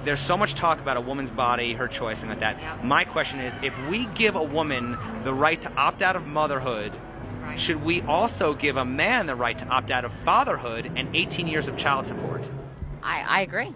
there's so much talk about a woman's body, her choice, and like that. Yeah. My question is, if we give a woman the right to opt out of motherhood, Right. should we also give a man the right to opt out of fatherhood and 18 years of child support? I agree.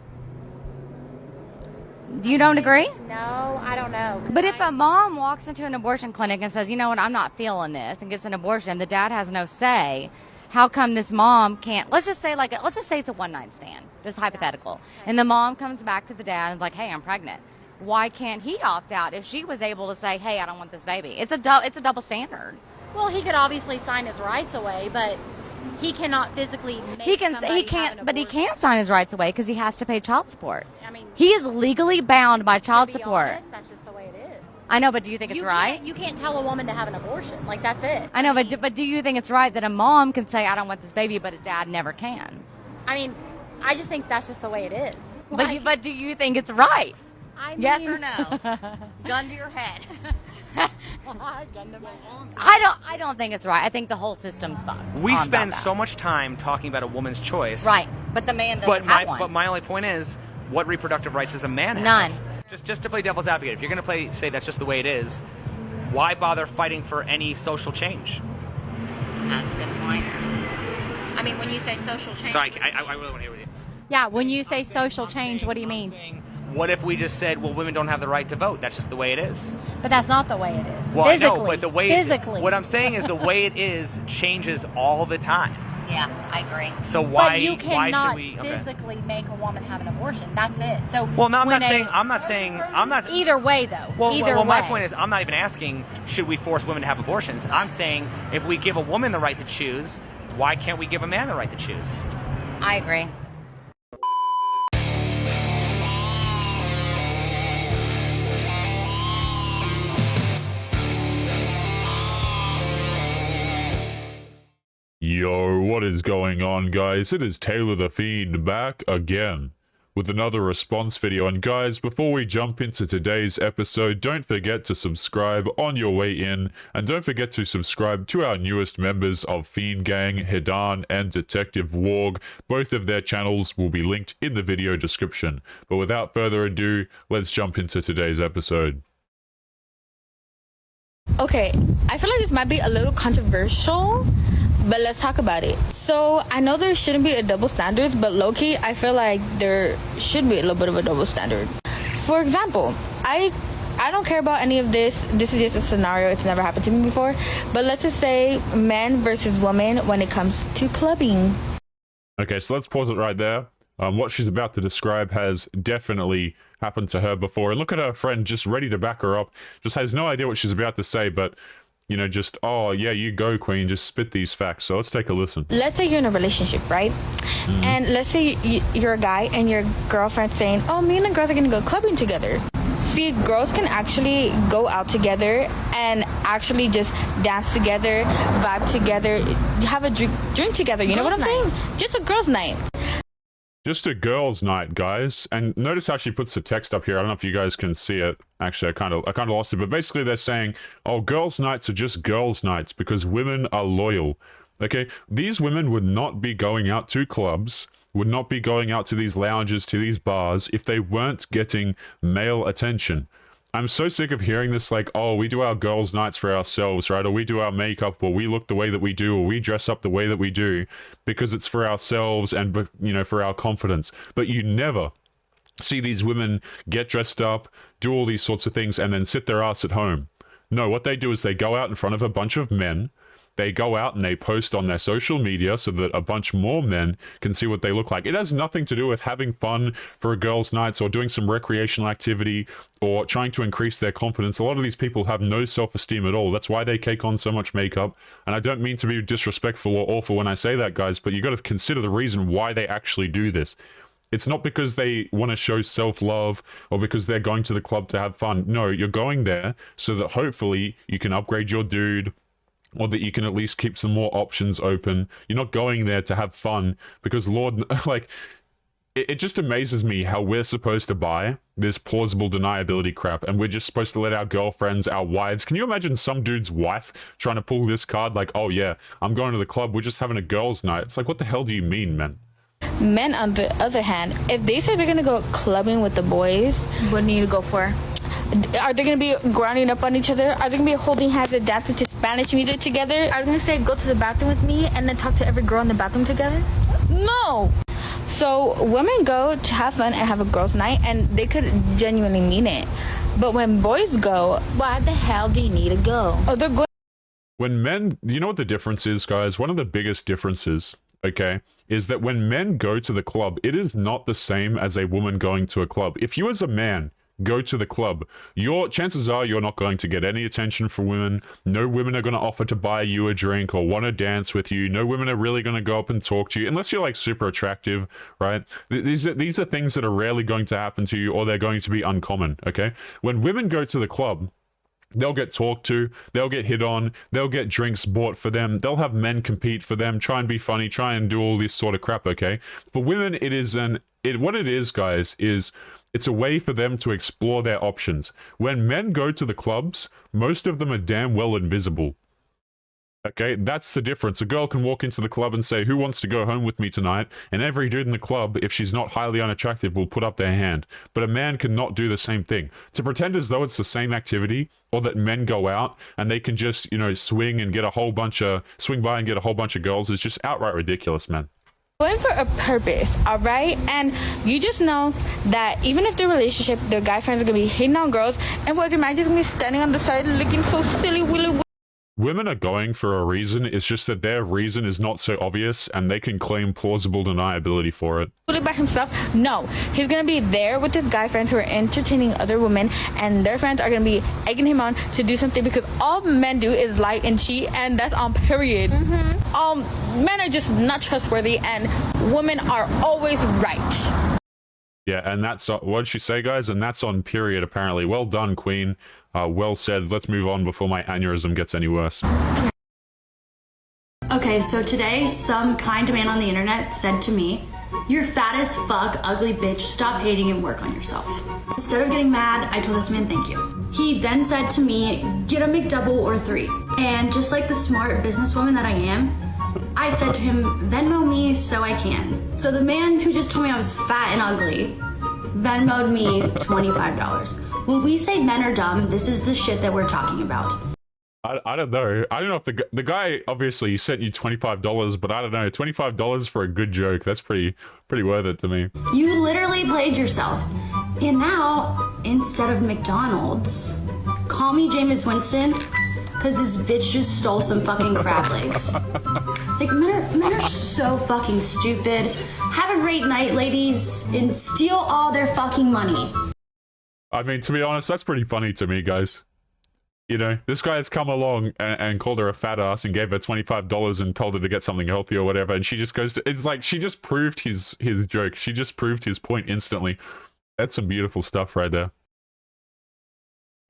You don't agree? No, I don't know. But if a mom walks into an abortion clinic and says, you know what, I'm not feeling this, and gets an abortion, the dad has no say. How come this mom can't? Let's just say it's a one-night stand, just hypothetical, and the mom comes back to the dad and is like, hey, I'm pregnant. Why can't he opt out if she was able to say, hey, I don't want this baby? It's a double standard. Well, he could obviously sign his rights away, but he cannot physically make He somebody can't, have an but he abortion. can't sign his rights away because he has to pay child support. I mean, He is legally bound by child to be support. honest, that's just the way it is. I know, but do you think it's right? You can't tell a woman to have an abortion. Like, that's it. I know, but do you think it's right that a mom can say, I don't want this baby, but a dad never can? I mean, I just think that's just the way it is. But do you think it's right? I mean, Yes or no? Gun to your head. Gun to my head. I don't think it's right. I think the whole system's fucked. We on spend about that. so much time talking about a woman's choice. Right, but the man doesn't have one. But my only point is, what reproductive rights does a man have? None. Just to play devil's advocate, if you're going to say that's just the way it is, why bother fighting for any social change? That's a good point. I mean, when you say social change... Sorry, I really want to hear what you... Yeah, when you say social change, what do you I'm mean? saying, what if we just said, well, women don't have the right to vote? That's just the way it is. But that's not the way it is. Well, physically, I know, but the way physically. what I'm saying is the way it is changes all the time. Yeah, I agree. So why But you why cannot should we? Okay. physically make a woman have an abortion. That's it. So Well, no, I'm when not saying. Either way, though. Either way. My point is, I'm not even asking should we force women to have abortions. I'm saying if we give a woman the right to choose, why can't we give a man the right to choose? I agree. Yo, what is going on, guys? It is Taylor The Fiend back again with another response video. And guys, before we jump into today's episode, don't forget to subscribe on your way in, and don't forget to subscribe to our newest members of Fiend Gang, Hidan and Detective Warg. Both of their channels will be linked in the video description. But without further ado, let's jump into today's episode. Okay, I feel like this might be a little controversial, but let's talk about it. So I know there shouldn't be a double standard, but low-key, I feel like there should be a little bit of a double standard. For example, I don't care about any of this. This is just a scenario. It's never happened to me before. But let's just say men versus women when it comes to clubbing. Okay, so let's pause it right there. What she's about to describe has definitely happened to her before. And look at her friend just ready to back her up. Just has no idea what she's about to say, but, you know, just, oh, yeah, you go, queen. Just spit these facts. So let's take a listen. Let's say you're in a relationship, right? And let's say you're a guy and your girlfriend's saying, oh, me and the girls are going to go clubbing together. See, girls can actually go out together and actually just dance together, vibe together, have a drink together. You know what I'm saying? Just a girls' night. Just a girls' night, guys. And notice how she puts the text up here. I don't know if you guys can see it. Actually, I kind of lost it. But basically, they're saying, oh, girls' nights are just girls' nights because women are loyal. Okay? These women would not be going out to clubs, would not be going out to these lounges, to these bars, if they weren't getting male attention. I'm so sick of hearing this, like, oh, we do our girls' nights for ourselves, right? Or we do our makeup, or we look the way that we do, or we dress up the way that we do, because it's for ourselves and, you know, for our confidence. But you never see these women get dressed up, do all these sorts of things, and then sit their ass at home. No, what they do is they go out in front of a bunch of men. They go out and they post on their social media so that a bunch more men can see what they look like. It has nothing to do with having fun for a girls' nights or doing some recreational activity or trying to increase their confidence. A lot of these people have no self-esteem at all. That's why they take on so much makeup. And I don't mean to be disrespectful or awful when I say that, guys, but you got to consider the reason why they actually do this. It's not because they want to show self-love or because they're going to the club to have fun. No, you're going there so that hopefully you can upgrade your dude, or that you can at least keep some more options open. You're not going there to have fun because, Lord, like, it just amazes me how we're supposed to buy this plausible deniability crap, and we're just supposed to let our girlfriends, our wives... Can you imagine some dude's wife trying to pull this card like, oh yeah, I'm going to the club, we're just having a girls' night? It's like, what the hell do you mean, man? Men, on the other hand, if they say they're gonna go clubbing with the boys, What do you need to go for? are they gonna be grinding up on each other? Are they gonna be holding hands and dancing to Spanish music together? I was gonna say go to the bathroom with me and then talk to every girl in the bathroom together. No. So women go to have fun and have a girls' night, and they could genuinely mean it. But when boys go, Why the hell do you need to go? oh, they're going. When men, you know what the difference is, guys? One of the biggest differences, okay, is that when men go to the club, it is not the same as a woman going to a club. If you as a man go to the club, your chances are you're not going to get any attention from women. No women are going to offer to buy you a drink or want to dance with you. No women are really going to go up and talk to you unless you're like super attractive, right? These are things that are rarely going to happen to you, or they're going to be uncommon, okay? When women go to the club, they'll get talked to, they'll get hit on, they'll get drinks bought for them, they'll have men compete for them, try and be funny, try and do all this sort of crap, okay? For women, what it is, guys, is it's a way for them to explore their options. When men go to the clubs, most of them are damn well invisible. Okay, that's the difference. A girl can walk into the club and say, who wants to go home with me tonight? And every dude in the club, if she's not highly unattractive, will put up their hand. But a man cannot do the same thing. To pretend as though it's the same activity, or that men go out and they can just, you know, swing by and get a whole bunch of girls is just outright ridiculous, man. Going for a purpose, all right? And you just know that even if their relationship, their guy friends are gonna be hitting on girls, and boys, imagine just gonna be standing on the side looking so silly willy. Women are going for a reason. It's just that their reason is not so obvious, and they can claim plausible deniability for it. By himself. No, he's gonna be there with his guy friends who are entertaining other women, and their friends are gonna be egging him on to do something, because all men do is lie and cheat, and that's on period. Men are just not trustworthy, and women are always right. Yeah, and that's what did she say, guys? And that's on period, apparently. Well done, Queen. Well said. Let's move on before my aneurysm gets any worse. Okay, so today some kind man on the internet said to me, "You're fat as fuck, ugly bitch, stop hating and work on yourself." Instead of getting mad, I told this man thank you. He then said to me, "Get a McDouble or 3. And just like the smart businesswoman that I am, I said to him, "Venmo me so I can." So the man who just told me I was fat and ugly Venmo'd me $25. When we say men are dumb, this is the shit that we're talking about. I don't know. I don't know if the guy obviously sent you $25, but I don't know. $25 for a good joke. That's pretty worth it to me. You literally played yourself. And now, instead of McDonald's, call me Jameis Winston, because this bitch just stole some fucking crab legs. Like, men are so fucking stupid. Have a great night, ladies, and steal all their fucking money. I mean, to be honest, that's pretty funny to me, guys. You know, this guy has come along and called her a fat ass and gave her $25 and told her to get something healthy or whatever, and she just goes to, it's like she just proved his joke. She just proved his point instantly. That's some beautiful stuff right there.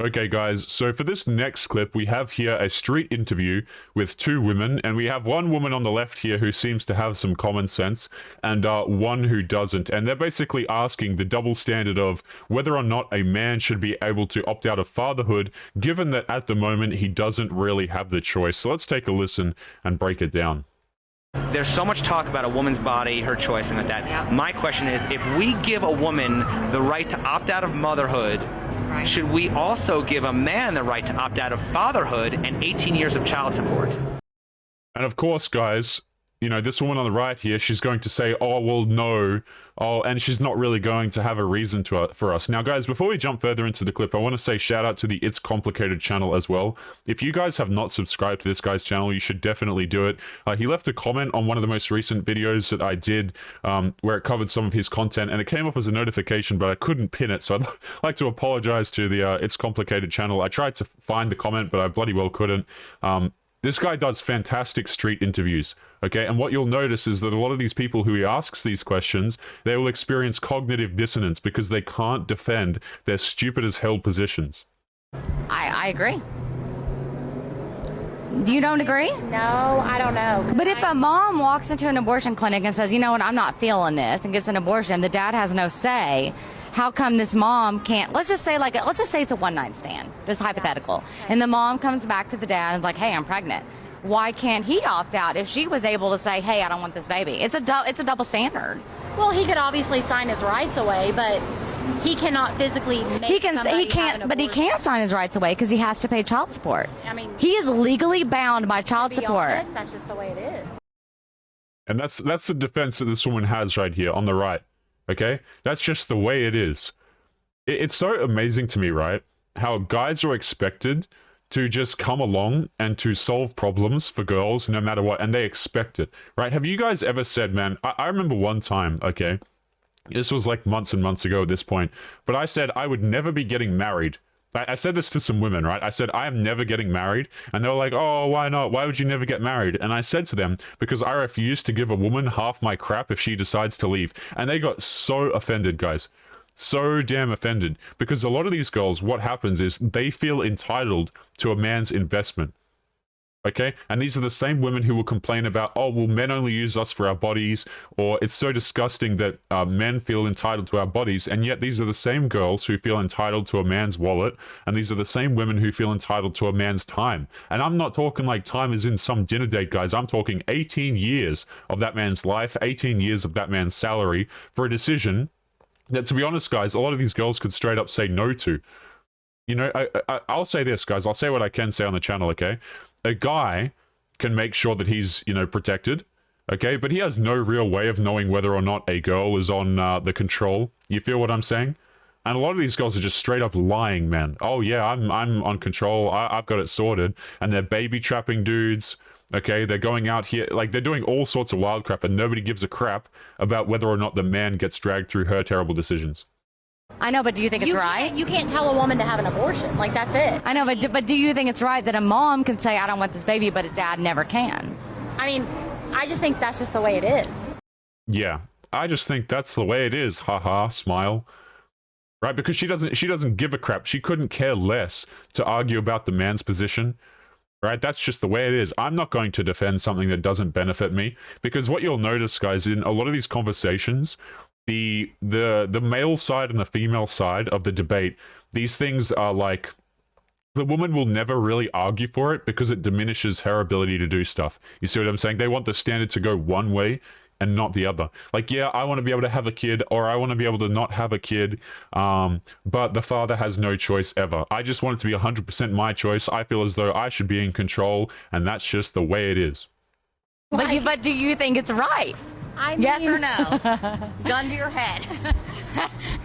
Okay, guys, so for this next clip, we have here a street interview with 2 women, and we have one woman on the left here who seems to have some common sense, and one who doesn't. And they're basically asking the double standard of whether or not a man should be able to opt out of fatherhood, given that at the moment he doesn't really have the choice. So let's take a listen and break it down. There's so much talk about a woman's body, her choice, and that. Yeah. My question is, if we give a woman the right to opt out of motherhood, Right. should we also give a man the right to opt out of fatherhood and 18 years of child support? And of course, guys, you know, this woman on the right here, she's going to say, oh, well, no. Oh, and she's not really going to have a reason for us. Now, guys, before we jump further into the clip, I want to say shout out to the It's Complicated channel as well. If you guys have not subscribed to this guy's channel, you should definitely do it. He left a comment on one of the most recent videos that I did where it covered some of his content, and it came up as a notification, but I couldn't pin it. So I'd like to apologize to the It's Complicated channel. I tried to find the comment, but I bloody well couldn't. This guy does fantastic street interviews, okay? And what you'll notice is that a lot of these people who he asks these questions, they will experience cognitive dissonance because they can't defend their stupid as hell positions. I agree. You don't agree? No, I don't know. But if a mom walks into an abortion clinic and says, you know what, I'm not feeling this, and gets an abortion, the dad has no say. How come this mom can't, let's just say it's a one-night stand, just hypothetical. And the mom comes back to the dad and is like, hey, I'm pregnant. why can't he opt out if she was able to say, hey, I don't want this baby? It's a double standard. Well, he could obviously sign his rights away, but he cannot physically make He somebody have an but he abortion. can't sign his rights away because he has to pay child support. I mean, He is legally bound by child to be support. honest, that's just the way it is. And that's the defense that this woman has right here on the right. Okay? That's just the way it is. It's so amazing to me, right? How guys are expected to just come along and to solve problems for girls no matter what, and they expect it, right? Have you guys ever said, man, I remember one time, okay, this was like months and months ago at this point, but I said I would never be getting married. I said this to some women, right? I said, I am never getting married. And they were like, oh, why not? Why would you never get married? And I said to them, because I refuse to give a woman half my crap if she decides to leave. And they got so offended, guys. So damn offended. Because a lot of these girls, what happens is they feel entitled to a man's investment. Okay? And these are the same women who will complain about, oh, well, men only use us for our bodies, or it's so disgusting that men feel entitled to our bodies, and yet these are the same girls who feel entitled to a man's wallet, and these are the same women who feel entitled to a man's time. And I'm not talking like time is in some dinner date, guys. I'm talking 18 years of that man's life, 18 years of that man's salary for a decision that, to be honest, guys, a lot of these girls could straight up say no to. You know, I'll say this, guys. I'll say what I can say on the channel, okay? A guy can make sure that he's, you know, protected, okay? But he has no real way of knowing whether or not a girl is on the control. You feel what I'm saying? And a lot of these girls are just straight up lying, man. Oh, yeah, I'm on control. I've got it sorted. And they're baby trapping dudes, okay? They're going out here, like, they're doing all sorts of wild crap, and nobody gives a crap about whether or not the man gets dragged through her terrible decisions. I know, but do you think it's right? You can't tell a woman to have an abortion. Like, that's it. I know, but do you think it's right that a mom can say, I don't want this baby, but a dad never can? I mean, I just think that's just the way it is. Yeah, I just think that's the way it is. Haha, smile. Right? Because she doesn't give a crap. She couldn't care less to argue about the man's position. Right? That's just the way it is. I'm not going to defend something that doesn't benefit me, because what you'll notice, guys, in a lot of these conversations, the male side and the female side of the debate, these things are like, the woman will never really argue for it because it diminishes her ability to do stuff. You see what I'm saying? They want the standard to go one way and not the other. Like, yeah, I want to be able to have a kid, or I want to be able to not have a kid, but the father has no choice ever. I just want it to be 100% my choice. I feel as though I should be in control, and that's just the way it is. But do you think it's right? I mean, Yes or no? Gun to your head.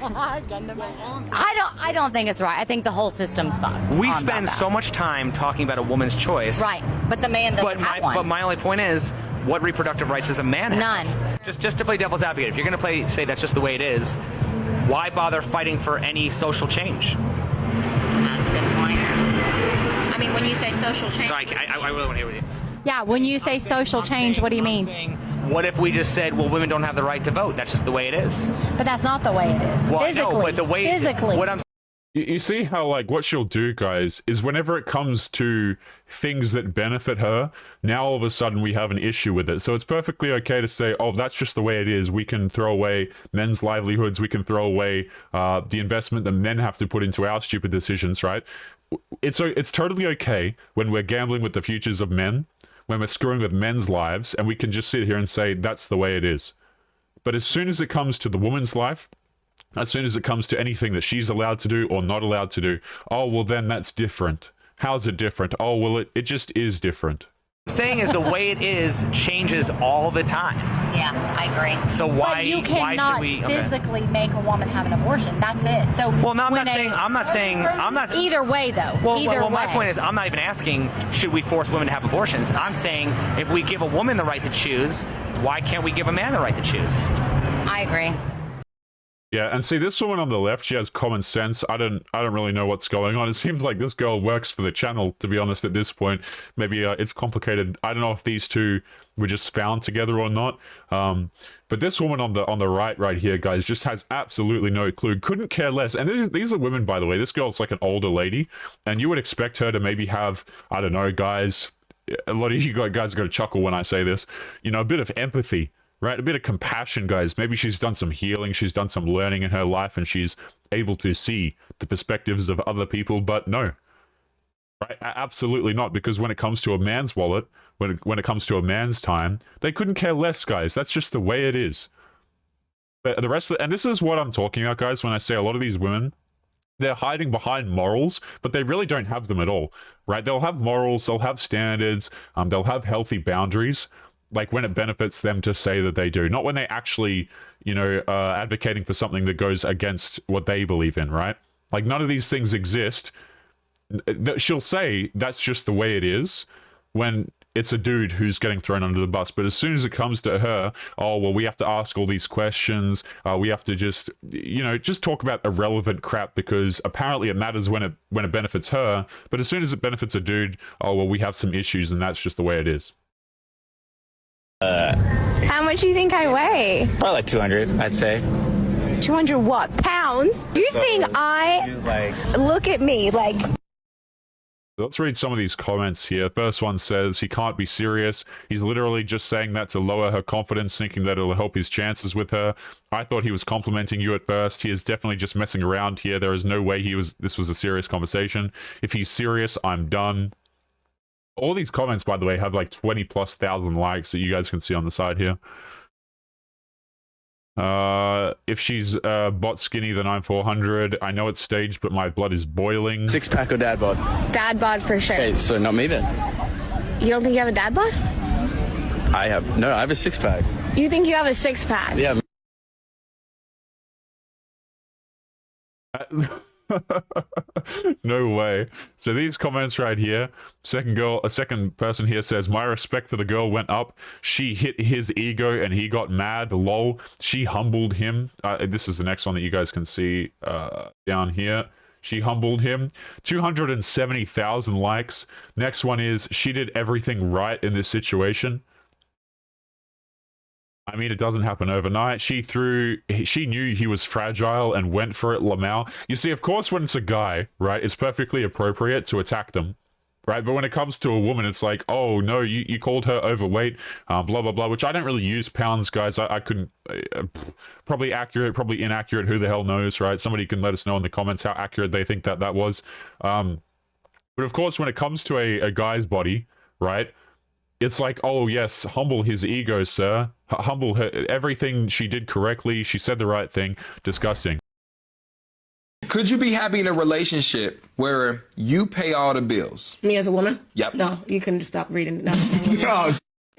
I don't think it's right. I think the whole system's fucked. We on spend that. so much time talking about a woman's choice. Right, but the man doesn't have one. But my only point is, what reproductive rights does a man have? None. Just to play devil's advocate, if you're going to say that's just the way it is, why bother fighting for any social change? That's a good point. I mean, when you say social change... Sorry, I really want to hear what you... Yeah, when you say social change, what do you mean? What if we just said, well, women don't have the right to vote? That's just the way it is. But that's not the way it is. Well, physically. I know, but the way physically. what I'm You see how, like, what she'll do, guys, is whenever it comes to things that benefit her, now all of a sudden we have an issue with it. So it's perfectly okay to say, oh, that's just the way it is. We can throw away men's livelihoods. We can throw away the investment that men have to put into our stupid decisions, right? It's totally okay when we're gambling with the futures of men, when we're screwing with men's lives, and we can just sit here and say, that's the way it is. But as soon as it comes to the woman's life, as soon as it comes to anything that she's allowed to do or not allowed to do, oh, well, then that's different. How's it different? Oh, well, it just is different. saying is the way it is changes all the time. Yeah, I agree. So why, But you why cannot should we... physically make a woman have an abortion. That's it. So Well, no, I'm when not saying... Either way, though. Either way. My point is, I'm not even asking, should we force women to have abortions? I'm saying, if we give a woman the right to choose, why can't we give a man the right to choose? I agree. Yeah, and see, this woman on the left, she has common sense. I don't really know what's going on. It seems like this girl works for the channel, to be honest, at this point. Maybe it's complicated. I don't know if these two were just found together or not. But this woman on the right here, guys, just has absolutely no clue. Couldn't care less. And these are women, by the way. This girl's like an older lady, and you would expect her to maybe have, I don't know, guys. A lot of you guys are going to chuckle when I say this. You know, a bit of empathy. Right, a bit of compassion, guys. Maybe she's done some healing, she's done some learning in her life, and she's able to see the perspectives of other people, but no. Right, absolutely not, because when it comes to a man's wallet, when it comes to a man's time, they couldn't care less, guys. That's just the way it is. But the rest of and this is what I'm talking about, guys, when I say a lot of these women, they're hiding behind morals, but they really don't have them at all, right? They'll have morals, they'll have standards, they'll have healthy boundaries, like when it benefits them to say that they do, not when they actually, you know, advocating for something that goes against what they believe in, right? Like none of these things exist. She'll say that's just the way it is when it's a dude who's getting thrown under the bus. But as soon as it comes to her, oh, well, we have to ask all these questions. We have to just, you know, just talk about irrelevant crap because apparently it matters when it benefits her. But as soon as it benefits a dude, oh, well, we have some issues and that's just the way it is. How much do you think I weigh? Probably like 200, I'd say. 200 what? Pounds? You think look at me, like... Let's read some of these comments here. First one says, he can't be serious. He's literally just saying that to lower her confidence, thinking that it'll help his chances with her. I thought he was complimenting you at first. He is definitely just messing around here. There is no way this was a serious conversation. If he's serious, I'm done. All these comments, by the way, have like 20,000+ likes that you guys can see on the side here. If she's bot skinny, then I'm 400. I know it's staged, but my blood is boiling. 6-pack or dad bod? Dad bod for sure. Okay, so not me then. You don't think you have a dad bod? I have a 6-pack. You think you have a 6-pack? Yeah. No way. So these comments right here, a second person here says, my respect for the girl went up. She hit his ego and he got mad. Lol. She humbled him. This is the next one that you guys can see down here. She humbled him. 270,000 likes. Next one is, she did everything right in this situation. I mean, it doesn't happen overnight. She knew he was fragile and went for it, Lamau. You see, of course, when it's a guy, right, it's perfectly appropriate to attack them, right? But when it comes to a woman, it's like, oh, no, you called her overweight, blah, blah, blah, which I don't really use pounds, guys. I couldn't, probably accurate, probably inaccurate, who the hell knows, right? Somebody can let us know in the comments how accurate they think that was. But of course, when it comes to a guy's body, right, it's like, oh, yes, humble his ego, sir. Humble her. Everything she did correctly. She said the right thing. Disgusting. Could you be happy in a relationship where you pay all the bills? Me as a woman? Yep. No, you can just stop reading. No. No.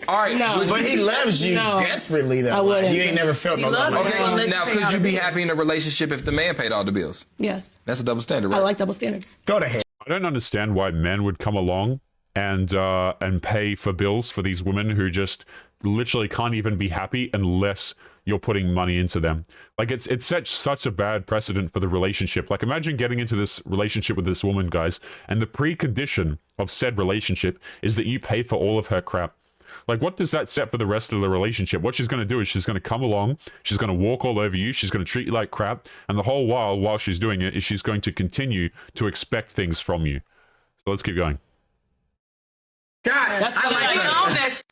All right. No. But he loves you desperately, though. I wouldn't. You ain't never felt no love. Okay, now could you be happy in a relationship if the man paid all the bills? Yes. That's a double standard, right? I like double standards. Go to hell. I don't understand why men would come along and pay for bills for these women who just literally can't even be happy unless you're putting money into them. Like it's such a bad precedent for the relationship. Like imagine getting into this relationship with this woman, guys, and the precondition of said relationship is that you pay for all of her crap. Like what does that set for the rest of the relationship? What she's going to do is she's going to come along, she's going to walk all over you, she's going to treat you like crap, and the whole while she's doing it is she's going to continue to expect things from you. So let's keep going. God, That's I like her.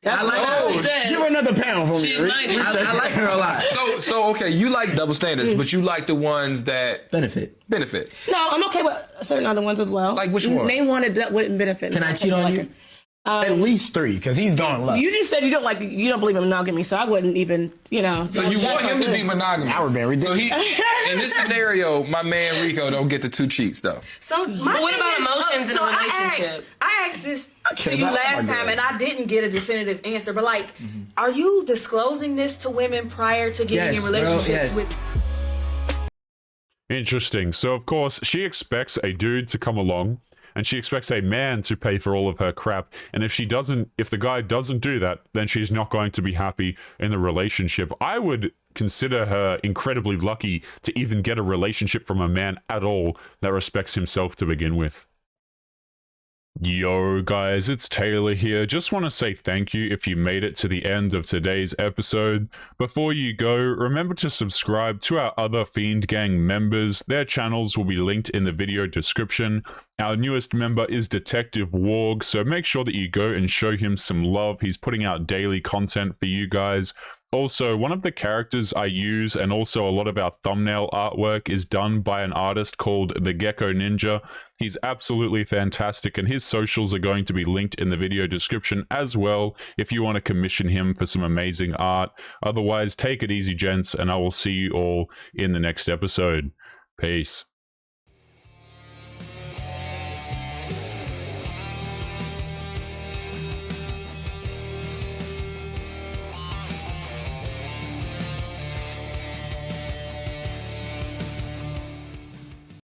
I like her. Give her another pound for me. I like her a lot. So okay, you like double standards, but you like the ones that benefit. No, I'm okay with certain other ones as well. Like which one? Name one that wouldn't benefit. Can I cheat on you? At least 3, because he's gone low. You just said you don't believe in monogamy, so I wouldn't even, So you want him to be monogamous. I would be ridiculous. So he, in this scenario, my man Rico don't get the 2 cheats though. So what about emotions in a relationship? I asked this to you last time, and I didn't get a definitive answer. But like, are you disclosing this to women prior to getting in relationships with? Interesting. So of course she expects a dude to come along. And she expects a man to pay for all of her crap. And if the guy doesn't do that, then she's not going to be happy in the relationship. I would consider her incredibly lucky to even get a relationship from a man at all that respects himself to begin with. Yo guys, it's Taylor here. Just want to say thank you if you made it to the end of today's episode. Before you go, remember to subscribe to our other Fiend Gang members. Their channels will be linked in the video description. Our newest member is Detective Warg, so make sure that you go and show him some love. He's putting out daily content for you guys. Also, one of the characters I use and also a lot of our thumbnail artwork is done by an artist called The Gecko Ninja. He's absolutely fantastic, and his socials are going to be linked in the video description as well if you want to commission him for some amazing art. Otherwise, take it easy, gents, and I will see you all in the next episode. Peace.